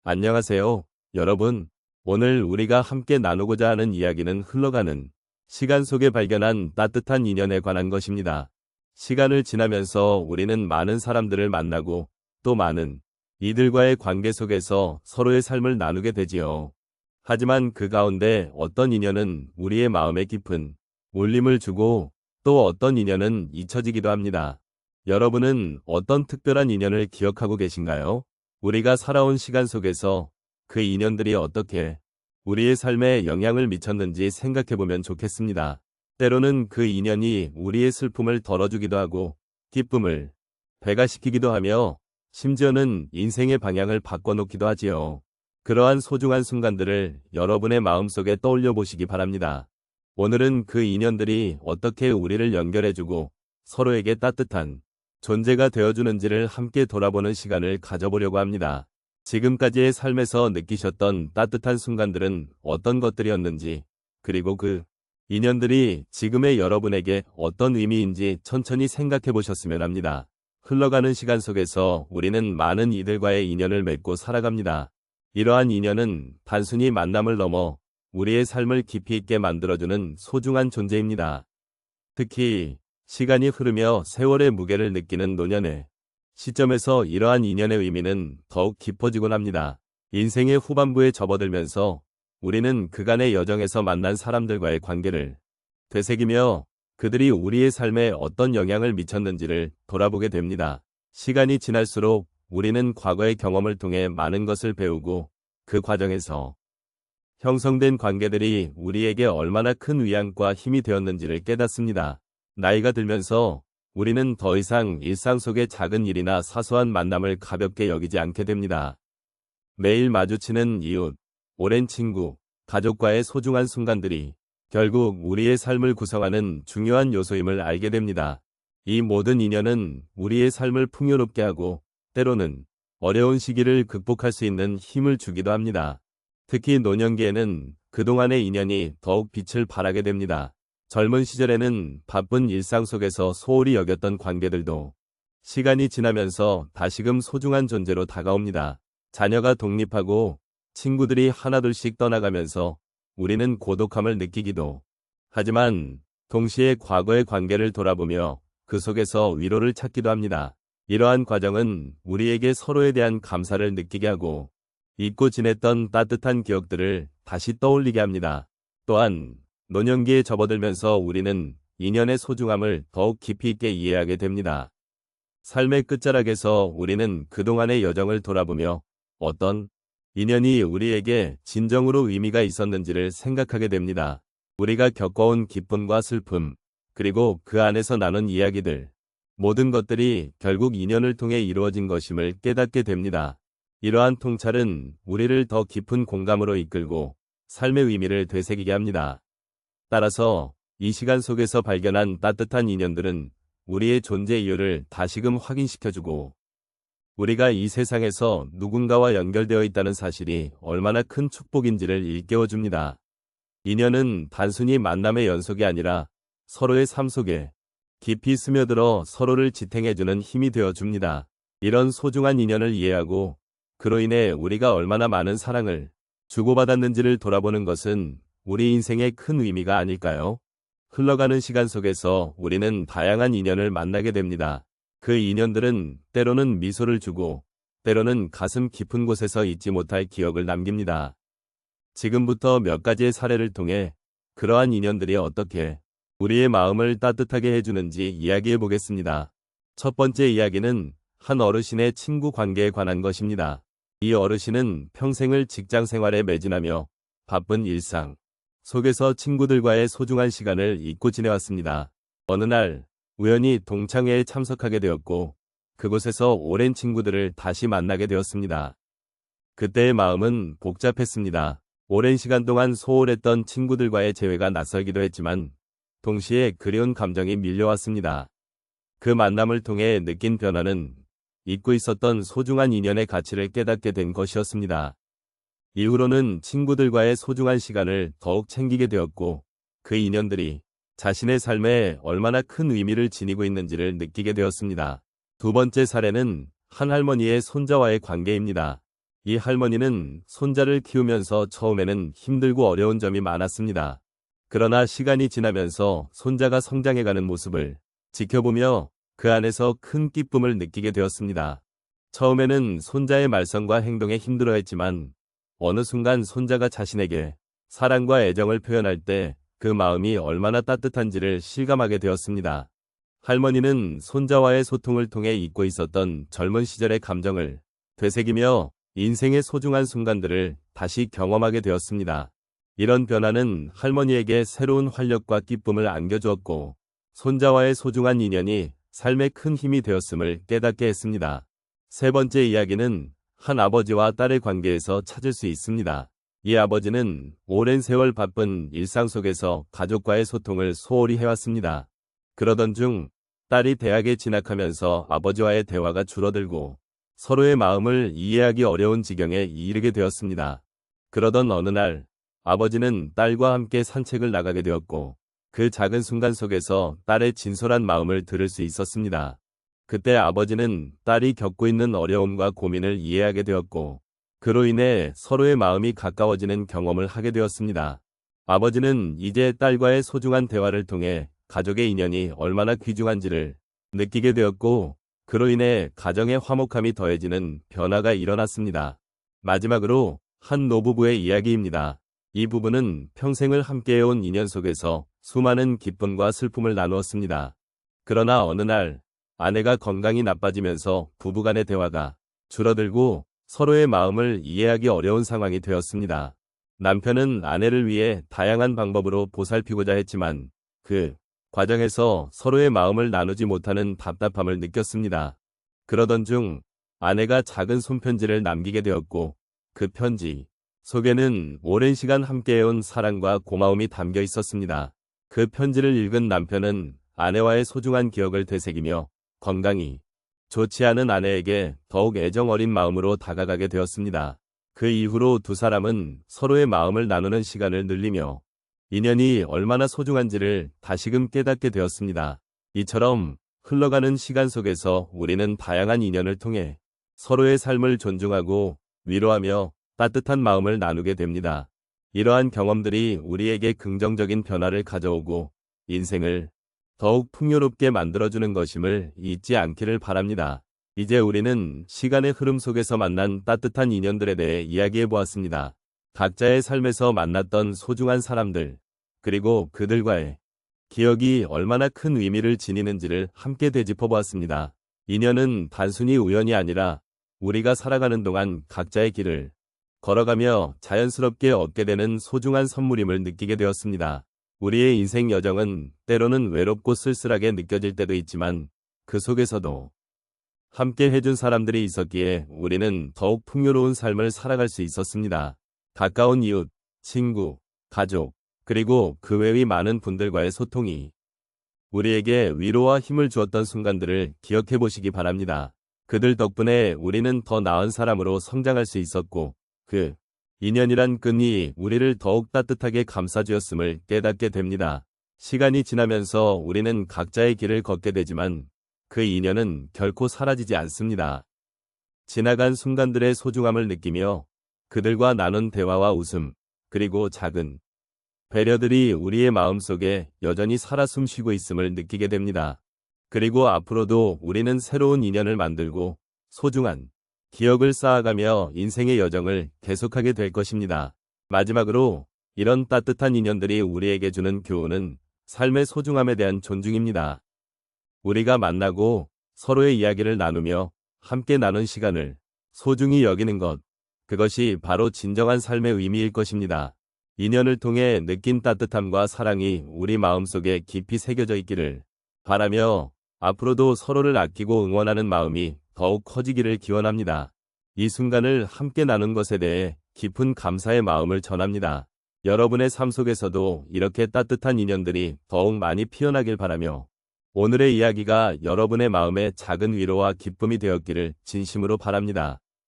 안녕하세요, 여러분. 오늘 우리가 함께 나누고자 하는 이야기는 흘러가는 시간 속에 발견한 따뜻한 인연에 관한 것입니다. 시간을 지나면서 우리는 많은 사람들을 만나고 또 많은 이들과의 관계 속에서 서로의 삶을 나누게 되지요. 하지만 그 가운데 어떤 인연은 우리의 마음에 깊은 울림을 주고 또 어떤 인연은 잊혀지기도 합니다. 여러분은 어떤 특별한 인연을 기억하고 계신가요? 우리가 살아온 시간 속에서 그 인연들이 어떻게 우리의 삶에 영향을 미쳤는지 생각해보면 좋겠습니다. 때로는 그 인연이 우리의 슬픔을 덜어주기도 하고 기쁨을 배가시키기도 하며 심지어는 인생의 방향을 바꿔놓기도 하지요. 그러한 소중한 순간들을 여러분의 마음속에 떠올려 보시기 바랍니다. 오늘은 그 인연들이 어떻게 우리를 연결해주고 서로에게 따뜻한 존재가 되어주는지를 함께 돌아보는 시간을 가져보려고 합니다. 지금까지의 삶에서 느끼셨던 따뜻한 순간들은 어떤 것들이었는지, 그리고 그 인연들이 지금의 여러분에게 어떤 의미인지 천천히 생각해 보셨으면 합니다. 흘러가는 시간 속에서 우리는 많은 이들과의 인연을 맺고 살아갑니다. 이러한 인연은 단순히 만남을 넘어 우리의 삶을 깊이 있게 만들어주는 소중한 존재입니다. 특히 시간이 흐르며 세월의 무게를 느끼는 노년의 시점에서 이러한 인연의 의미는 더욱 깊어지곤 합니다. 인생의 후반부에 접어들면서 우리는 그간의 여정에서 만난 사람들과의 관계를 되새기며 그들이 우리의 삶에 어떤 영향을 미쳤는지를 돌아보게 됩니다. 시간이 지날수록 우리는 과거의 경험을 통해 많은 것을 배우고 그 과정에서 형성된 관계들이 우리에게 얼마나 큰 위안과 힘이 되었는지를 깨닫습니다. 나이가 들면서 우리는 더 이상 일상 속의 작은 일이나 사소한 만남을 가볍게 여기지 않게 됩니다. 매일 마주치는 이웃, 오랜 친구, 가족과의 소중한 순간들이 결국 우리의 삶을 구성하는 중요한 요소임을 알게 됩니다. 이 모든 인연은 우리의 삶을 풍요롭게 하고 때로는 어려운 시기를 극복할 수 있는 힘을 주기도 합니다. 특히 노년기에는 그동안의 인연이 더욱 빛을 발하게 됩니다. 젊은 시절에는 바쁜 일상 속에서 소홀히 여겼던 관계들도 시간이 지나면서 다시금 소중한 존재로 다가옵니다. 자녀가 독립하고 친구들이 하나둘씩 떠나가면서 우리는 고독함을 느끼기도 하지만 동시에 과거의 관계를 돌아보며 그 속에서 위로를 찾기도 합니다. 이러한 과정은 우리에게 서로에 대한 감사를 느끼게 하고 잊고 지냈던 따뜻한 기억들을 다시 떠올리게 합니다. 또한 노년기에 접어들면서 우리는 인연의 소중함을 더욱 깊이 있게 이해하게 됩니다. 삶의 끝자락에서 우리는 그동안의 여정을 돌아보며 어떤 인연이 우리에게 진정으로 의미가 있었는지를 생각하게 됩니다. 우리가 겪어온 기쁨과 슬픔, 그리고 그 안에서 나눈 이야기들, 모든 것들이 결국 인연을 통해 이루어진 것임을 깨닫게 됩니다. 이러한 통찰은 우리를 더 깊은 공감으로 이끌고 삶의 의미를 되새기게 합니다. 따라서 이 시간 속에서 발견한 따뜻한 인연들은 우리의 존재 이유를 다시금 확인시켜주고 우리가 이 세상에서 누군가와 연결되어 있다는 사실이 얼마나 큰 축복인지를 일깨워줍니다. 인연은 단순히 만남의 연속이 아니라 서로의 삶 속에 깊이 스며들어 서로를 지탱해주는 힘이 되어줍니다. 이런 소중한 인연을 이해하고 그로 인해 우리가 얼마나 많은 사랑을 주고받았는지를 돌아보는 것은 우리 인생의 큰 의미가 아닐까요? 흘러가는 시간 속에서 우리는 다양한 인연을 만나게 됩니다. 그 인연들은 때로는 미소를 주고 때로는 가슴 깊은 곳에서 잊지 못할 기억을 남깁니다. 지금부터 몇 가지의 사례를 통해 그러한 인연들이 어떻게 우리의 마음을 따뜻하게 해주는지 이야기해 보겠습니다. 첫 번째 이야기는 한 어르신의 친구 관계에 관한 것입니다. 이 어르신은 평생을 직장 생활에 매진하며 바쁜 일상 속에서 친구들과의 소중한 시간을 잊고 지내왔습니다. 어느 날 우연히 동창회에 참석하게 되었고 그곳에서 오랜 친구들을 다시 만나게 되었습니다. 그때의 마음은 복잡했습니다. 오랜 시간 동안 소홀했던 친구들과의 재회가 낯설기도 했지만 동시에 그리운 감정이 밀려왔습니다. 그 만남을 통해 느낀 변화는 잊고 있었던 소중한 인연의 가치를 깨닫게 된 것이었습니다. 이후로는 친구들과의 소중한 시간을 더욱 챙기게 되었고 그 인연들이 자신의 삶에 얼마나 큰 의미를 지니고 있는지를 느끼게 되었습니다. 두 번째 사례는 한 할머니의 손자와의 관계입니다. 이 할머니는 손자를 키우면서 처음에는 힘들고 어려운 점이 많았습니다. 그러나 시간이 지나면서 손자가 성장해가는 모습을 지켜보며 그 안에서 큰 기쁨을 느끼게 되었습니다. 처음에는 손자의 말썽과 행동에 힘들어했지만 어느 순간 손자가 자신에게 사랑과 애정을 표현할 때 그 마음이 얼마나 따뜻한지를 실감하게 되었습니다. 할머니는 손자와의 소통을 통해 잊고 있었던 젊은 시절의 감정을 되새기며 인생의 소중한 순간들을 다시 경험하게 되었습니다. 이런 변화는 할머니에게 새로운 활력과 기쁨을 안겨주었고 손자와의 소중한 인연이 삶에 큰 힘이 되었음을 깨닫게 했습니다. 세 번째 이야기는 한 아버지와 딸의 관계에서 찾을 수 있습니다. 이 아버지는 오랜 세월 바쁜 일상 속에서 가족과의 소통을 소홀히 해왔습니다. 그러던 중 딸이 대학에 진학하면서 아버지와의 대화가 줄어들고 서로의 마음을 이해하기 어려운 지경에 이르게 되었습니다. 그러던 어느 날 아버지는 딸과 함께 산책을 나가게 되었고 그 작은 순간 속에서 딸의 진솔한 마음을 들을 수 있었습니다. 그때 아버지는 딸이 겪고 있는 어려움과 고민을 이해하게 되었고 그로 인해 서로의 마음이 가까워지는 경험을 하게 되었습니다. 아버지는 이제 딸과의 소중한 대화를 통해 가족의 인연이 얼마나 귀중한지를 느끼게 되었고 그로 인해 가정의 화목함이 더해지는 변화가 일어났습니다. 마지막으로 한 노부부의 이야기입니다. 이 부부는 평생을 함께해온 인연 속에서 수많은 기쁨과 슬픔을 나누었습니다. 그러나 어느 날 아내가 건강이 나빠지면서 부부간의 대화가 줄어들고 서로의 마음을 이해하기 어려운 상황이 되었습니다. 남편은 아내를 위해 다양한 방법으로 보살피고자 했지만 그 과정에서 서로의 마음을 나누지 못하는 답답함을 느꼈습니다. 그러던 중 아내가 작은 손편지를 남기게 되었고 그 편지 속에는 오랜 시간 함께해온 사랑과 고마움이 담겨 있었습니다. 그 편지를 읽은 남편은 아내와의 소중한 기억을 되새기며 건강이 좋지 않은 아내에게 더욱 애정 어린 마음으로 다가가게 되었습니다. 그 이후로 두 사람은 서로의 마음을 나누는 시간을 늘리며 인연이 얼마나 소중한지를 다시금 깨닫게 되었습니다. 이처럼 흘러가는 시간 속에서 우리는 다양한 인연을 통해 서로의 삶을 존중하고 위로하며 따뜻한 마음을 나누게 됩니다. 이러한 경험들이 우리에게 긍정적인 변화를 가져오고 인생을 더욱 풍요롭게 만들어주는 것임을 잊지 않기를 바랍니다. 이제 우리는 시간의 흐름 속에서 만난 따뜻한 인연들에 대해 이야기해 보았습니다. 각자의 삶에서 만났던 소중한 사람들, 그리고 그들과의 기억이 얼마나 큰 의미를 지니는지를 함께 되짚어 보았습니다. 인연은 단순히 우연이 아니라 우리가 살아가는 동안 각자의 길을 걸어가며 자연스럽게 얻게 되는 소중한 선물임을 느끼게 되었습니다. 우리의 인생 여정은 때로는 외롭고 쓸쓸하게 느껴질 때도 있지만 그 속에서도 함께 해준 사람들이 있었기에 우리는 더욱 풍요로운 삶을 살아갈 수 있었습니다. 가까운 이웃, 친구, 가족, 그리고 그 외의 많은 분들과의 소통이 우리에게 위로와 힘을 주었던 순간들을 기억해 보시기 바랍니다. 그들 덕분에 우리는 더 나은 사람으로 성장할 수 있었고 그 인연이란 끈이 우리를 더욱 따뜻하게 감싸주었음을 깨닫게 됩니다. 시간이 지나면서 우리는 각자의 길을 걷게 되지만 그 인연은 결코 사라지지 않습니다. 지나간 순간들의 소중함을 느끼며 그들과 나눈 대화와 웃음, 그리고 작은 배려들이 우리의 마음속에 여전히 살아 숨쉬고 있음을 느끼게 됩니다. 그리고 앞으로도 우리는 새로운 인연을 만들고 소중한 기억을 쌓아가며 인생의 여정을 계속하게 될 것입니다. 마지막으로 이런 따뜻한 인연들이 우리에게 주는 교훈은 삶의 소중함에 대한 존중입니다. 우리가 만나고 서로의 이야기를 나누며 함께 나눈 시간을 소중히 여기는 것, 그것이 바로 진정한 삶의 의미일 것입니다. 인연을 통해 느낀 따뜻함과 사랑이 우리 마음속에 깊이 새겨져 있기를 바라며 앞으로도 서로를 아끼고 응원하는 마음이 더욱 커지기를 기원합니다. 이 순간을 함께 나눈 것에 대해 깊은 감사의 마음을 전합니다. 여러분의 삶 속에서도 이렇게 따뜻한 인연들이 더욱 많이 피어나길 바라며 오늘의 이야기가 여러분의 마음에 작은 위로와 기쁨이 되었기를 진심으로 바랍니다.